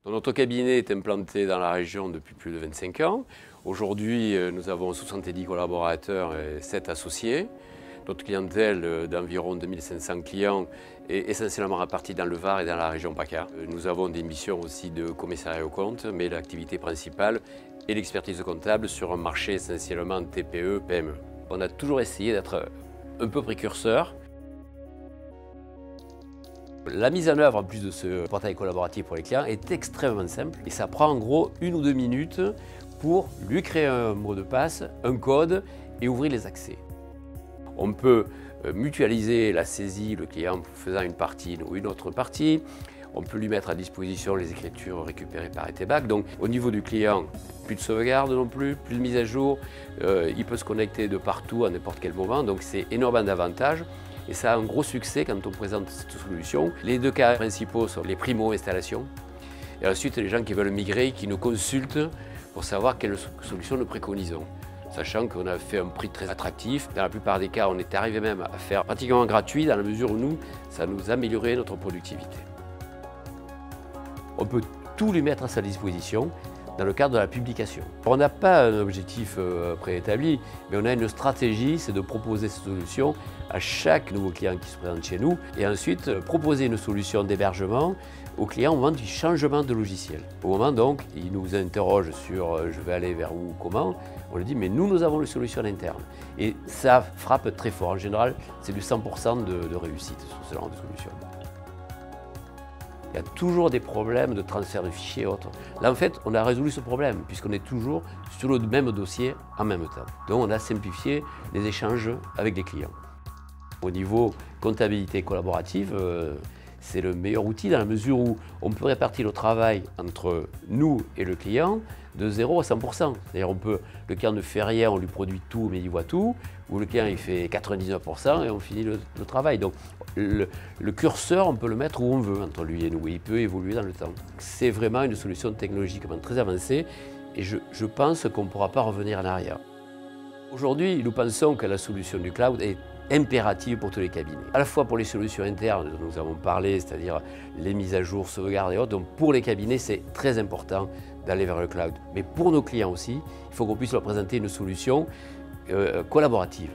Notre cabinet est implanté dans la région depuis plus de 25 ans. Aujourd'hui, nous avons 70 collaborateurs et 7 associés. Notre clientèle d'environ 2500 clients est essentiellement répartie dans le Var et dans la région PACA. Nous avons des missions aussi de commissariat aux comptes, mais l'activité principale est l'expertise comptable sur un marché essentiellement TPE, PME. On a toujours essayé d'être un peu précurseur. La mise en œuvre, en plus de ce portail collaboratif pour les clients, est extrêmement simple et ça prend en gros 1 ou 2 minutes pour lui créer un mot de passe, un code et ouvrir les accès. On peut mutualiser la saisie, le client faisant une partie ou une autre partie. On peut lui mettre à disposition les écritures récupérées par Etebac. Donc au niveau du client, plus de sauvegarde non plus, plus de mise à jour. Il peut se connecter de partout à n'importe quel moment. Donc c'est énormément d'avantages. Et ça a un gros succès quand on présente cette solution. Les 2 cas principaux sont les primo-installations. Et ensuite, les gens qui veulent migrer, qui nous consultent pour savoir quelle solution nous préconisons. Sachant qu'on a fait un prix très attractif. Dans la plupart des cas, on est arrivé même à faire pratiquement gratuit dans la mesure où nous, ça nous améliorait notre productivité. On peut tout lui mettre à sa disposition dans le cadre de la publication. On n'a pas un objectif préétabli, mais on a une stratégie, c'est de proposer cette solution à chaque nouveau client qui se présente chez nous et ensuite proposer une solution d'hébergement aux clients au moment du changement de logiciel. Au moment donc, ils nous interrogent sur je vais aller vers où, comment, on lui dit mais nous avons une solution interne. Et ça frappe très fort. En général, c'est du 100% de réussite sur ce genre de solution. Il y a toujours des problèmes de transfert de fichiers et autres. Là, en fait, on a résolu ce problème, puisqu'on est toujours sur le même dossier en même temps. Donc, on a simplifié les échanges avec les clients. Au niveau comptabilité collaborative, c'est le meilleur outil dans la mesure où on peut répartir le travail entre nous et le client de 0 à 100%. C'est-à-dire le client ne fait rien, on lui produit tout, mais il voit tout, ou le client il fait 99% et on finit le travail. Donc le curseur, on peut le mettre où on veut entre lui et nous, et il peut évoluer dans le temps. C'est vraiment une solution technologiquement très avancée et je pense qu'on ne pourra pas revenir en arrière. Aujourd'hui, nous pensons que la solution du cloud est impérative pour tous les cabinets. À la fois pour les solutions internes dont nous avons parlé, c'est-à-dire les mises à jour, sauvegarde et autres. Donc pour les cabinets, c'est très important d'aller vers le cloud. Mais pour nos clients aussi, il faut qu'on puisse leur présenter une solution collaborative.